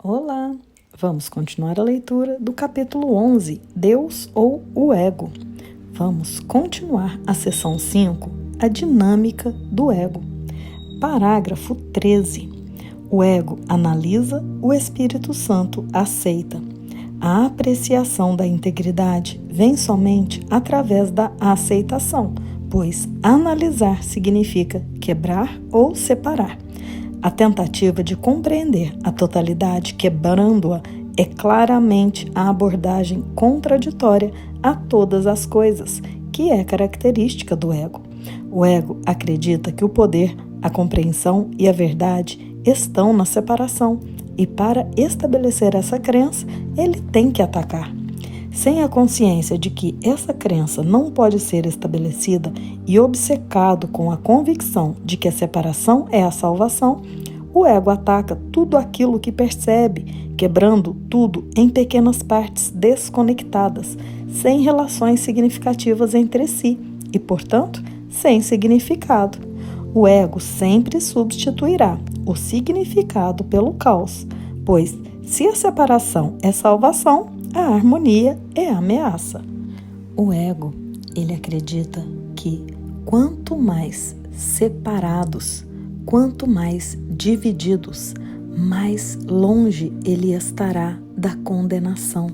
Olá! Vamos continuar a leitura do capítulo 11, Deus ou o Ego. Vamos continuar a seção 5, a dinâmica do ego. Parágrafo 13. O ego analisa, o Espírito Santo aceita. A apreciação da integridade vem somente através da aceitação, pois analisar significa quebrar ou separar. A tentativa de compreender a totalidade quebrando-a é claramente a abordagem contraditória a todas as coisas, que é característica do ego. O ego acredita que o poder, a compreensão e a verdade estão na separação, e para estabelecer essa crença, ele tem que atacar. Sem a consciência de que essa crença não pode ser estabelecida e obcecado com a convicção de que a separação é a salvação, o ego ataca tudo aquilo que percebe, quebrando tudo em pequenas partes desconectadas, sem relações significativas entre si e, portanto, sem significado. O ego sempre substituirá o significado pelo caos, pois se a separação é salvação, a harmonia é ameaça. O ego, ele acredita que quanto mais separados, quanto mais divididos, mais longe ele estará da condenação.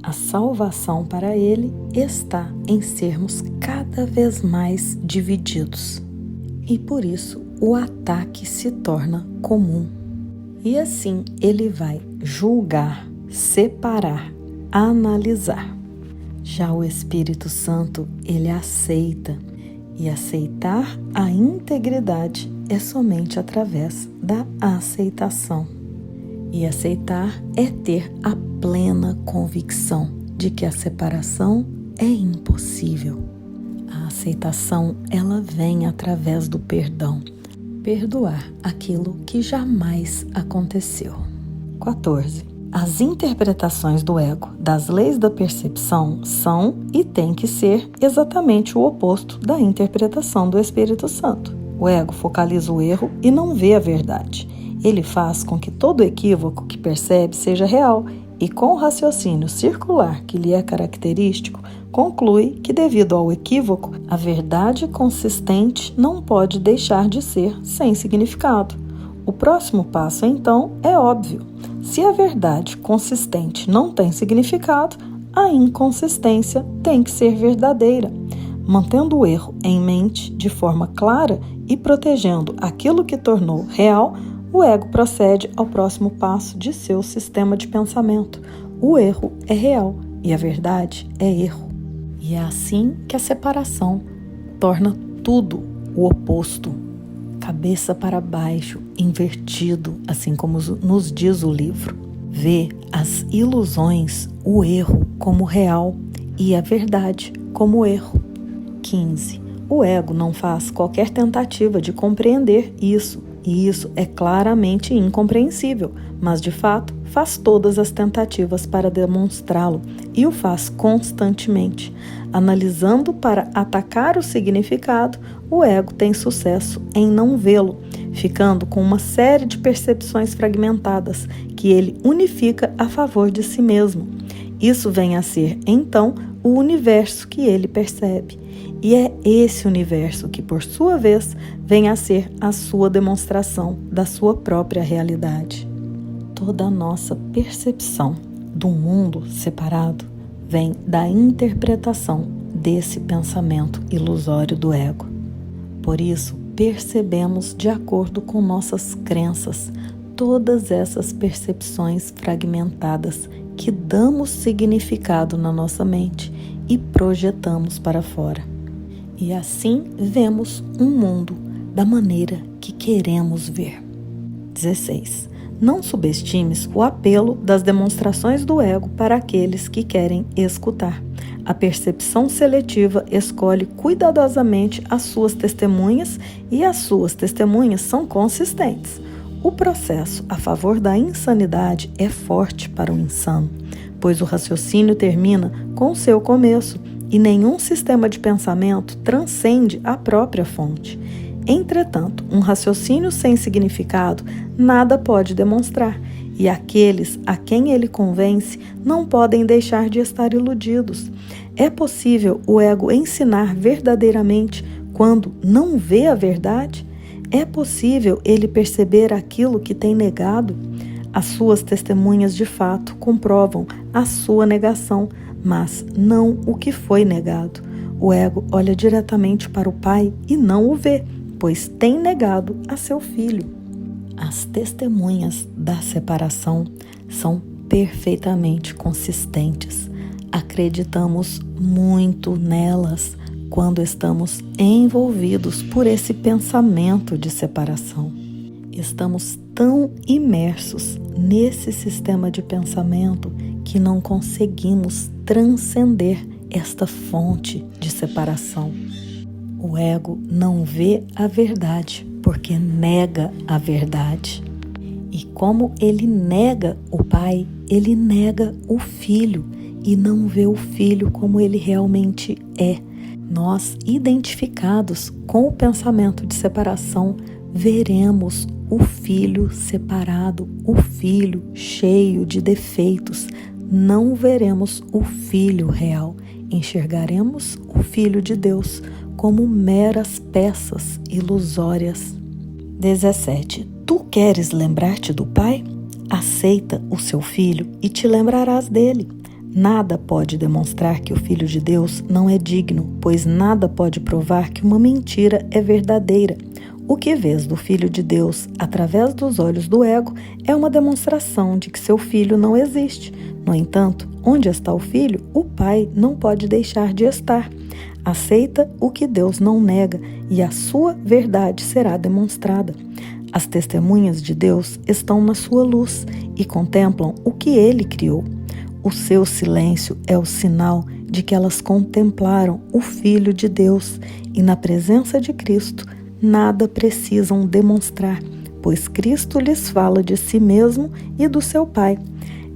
A salvação para ele está em sermos cada vez mais divididos. E por isso o ataque se torna comum. E assim ele vai julgar, separar, analisar. Já o Espírito Santo, ele aceita, e aceitar a integridade é somente através da aceitação. E aceitar é ter a plena convicção de que a separação é impossível. A aceitação, ela vem através do perdão. Perdoar aquilo que jamais aconteceu. 14. As interpretações do ego das leis da percepção são e têm que ser exatamente o oposto da interpretação do Espírito Santo. O ego focaliza o erro e não vê a verdade. Ele faz com que todo equívoco que percebe seja real e, com o raciocínio circular que lhe é característico, conclui que, devido ao equívoco, a verdade consistente não pode deixar de ser sem significado. O próximo passo, então, é óbvio. Se a verdade consistente não tem significado, a inconsistência tem que ser verdadeira. Mantendo o erro em mente de forma clara e protegendo aquilo que tornou real, o ego procede ao próximo passo de seu sistema de pensamento. O erro é real e a verdade é erro. E é assim que a separação torna tudo o oposto. Cabeça para baixo, invertido, assim como nos diz o livro. Vê as ilusões, o erro como real e a verdade como erro. 15. O ego não faz qualquer tentativa de compreender isso, e isso é claramente incompreensível, mas de fato faz todas as tentativas para demonstrá-lo e o faz constantemente. Analisando para atacar o significado, o ego tem sucesso em não vê-lo, ficando com uma série de percepções fragmentadas que ele unifica a favor de si mesmo. Isso vem a ser, então, o universo que ele percebe. E é esse universo que, por sua vez, vem a ser a sua demonstração da sua própria realidade. Toda a nossa percepção do mundo separado vem da interpretação desse pensamento ilusório do ego. Por isso, percebemos de acordo com nossas crenças todas essas percepções fragmentadas que damos significado na nossa mente e projetamos para fora. E assim vemos um mundo da maneira que queremos ver. 16. Não subestimes o apelo das demonstrações do ego para aqueles que querem escutar. A percepção seletiva escolhe cuidadosamente as suas testemunhas e as suas testemunhas são consistentes. O processo a favor da insanidade é forte para o insano, pois o raciocínio termina com o seu começo e nenhum sistema de pensamento transcende a própria fonte. Entretanto, um raciocínio sem significado nada pode demonstrar, e aqueles a quem ele convence não podem deixar de estar iludidos. É possível o ego ensinar verdadeiramente quando não vê a verdade? É possível ele perceber aquilo que tem negado? As suas testemunhas de fato comprovam a sua negação, mas não o que foi negado. O ego olha diretamente para o Pai e não o vê, pois tem negado a seu filho. As testemunhas da separação são perfeitamente consistentes. Acreditamos muito nelas quando estamos envolvidos por esse pensamento de separação. Estamos tão imersos nesse sistema de pensamento que não conseguimos transcender esta fonte de separação. O ego não vê a verdade porque nega a verdade. E como ele nega o Pai, ele nega o Filho e não vê o Filho como ele realmente é. Nós, identificados com o pensamento de separação, veremos o Filho separado, o Filho cheio de defeitos. Não veremos o Filho real. Enxergaremos o Filho de Deus como meras peças ilusórias. 17. Tu queres lembrar-te do Pai? Aceita o seu Filho e te lembrarás dele. Nada pode demonstrar que o Filho de Deus não é digno, pois nada pode provar que uma mentira é verdadeira. O que vês do Filho de Deus através dos olhos do ego é uma demonstração de que seu Filho não existe. No entanto, onde está o Filho, o Pai não pode deixar de estar. Aceita o que Deus não nega e a sua verdade será demonstrada. As testemunhas de Deus estão na sua luz e contemplam o que Ele criou. O seu silêncio é o sinal de que elas contemplaram o Filho de Deus e na presença de Cristo nada precisam demonstrar, pois Cristo lhes fala de si mesmo e do seu Pai.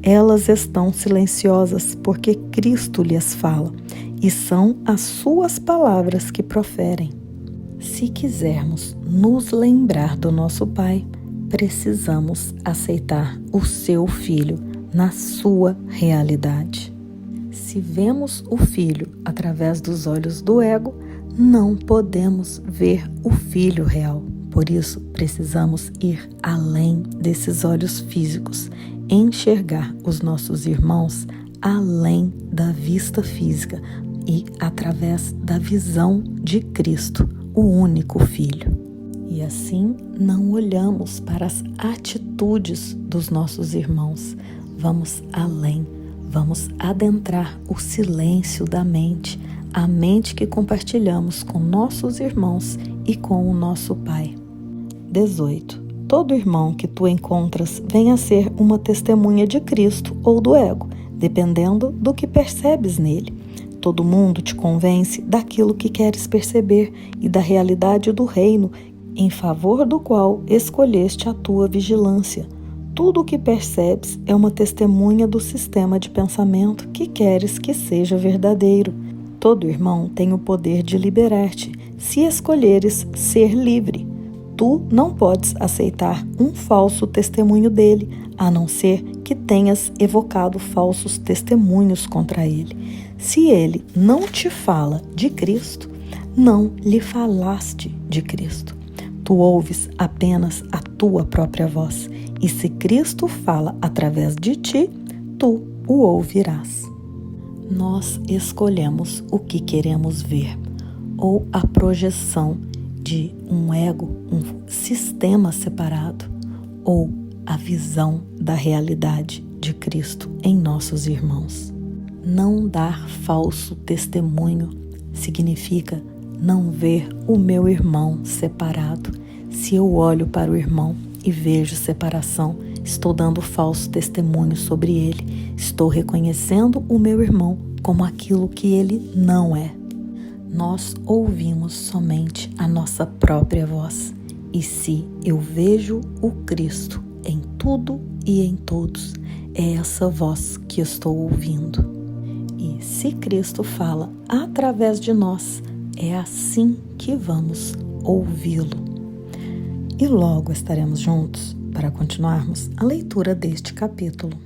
Elas estão silenciosas porque Cristo lhes fala e são as suas palavras que proferem. Se quisermos nos lembrar do nosso Pai, precisamos aceitar o seu Filho na sua realidade. Se vemos o Filho através dos olhos do ego, não podemos ver o Filho real. Por isso, precisamos ir além desses olhos físicos, enxergar os nossos irmãos além da vista física e através da visão de Cristo, o único Filho. E assim não olhamos para as atitudes dos nossos irmãos. Vamos além, vamos adentrar o silêncio da mente, a mente que compartilhamos com nossos irmãos e com o nosso Pai. 18. Todo irmão que tu encontras vem a ser uma testemunha de Cristo ou do ego, dependendo do que percebes nele. Todo mundo te convence daquilo que queres perceber e da realidade do reino, em favor do qual escolheste a tua vigilância. Tudo o que percebes é uma testemunha do sistema de pensamento que queres que seja verdadeiro. Todo irmão tem o poder de liberar-te, se escolheres ser livre. Tu não podes aceitar um falso testemunho dele, a não ser que tenhas evocado falsos testemunhos contra ele. Se ele não te fala de Cristo, não lhe falaste de Cristo. Tu ouves apenas a tua própria voz, e se Cristo fala através de ti, tu o ouvirás. Nós escolhemos o que queremos ver, ou a projeção de um ego, um sistema separado, ou a visão da realidade de Cristo em nossos irmãos. Não dar falso testemunho significa não ver o meu irmão separado. Se eu olho para o irmão e vejo separação, estou dando falso testemunho sobre ele. Estou reconhecendo o meu irmão como aquilo que ele não é. Nós ouvimos somente a nossa própria voz. E se eu vejo o Cristo em tudo e em todos, é essa voz que estou ouvindo. E se Cristo fala através de nós, é assim que vamos ouvi-lo. E logo estaremos juntos para continuarmos a leitura deste capítulo.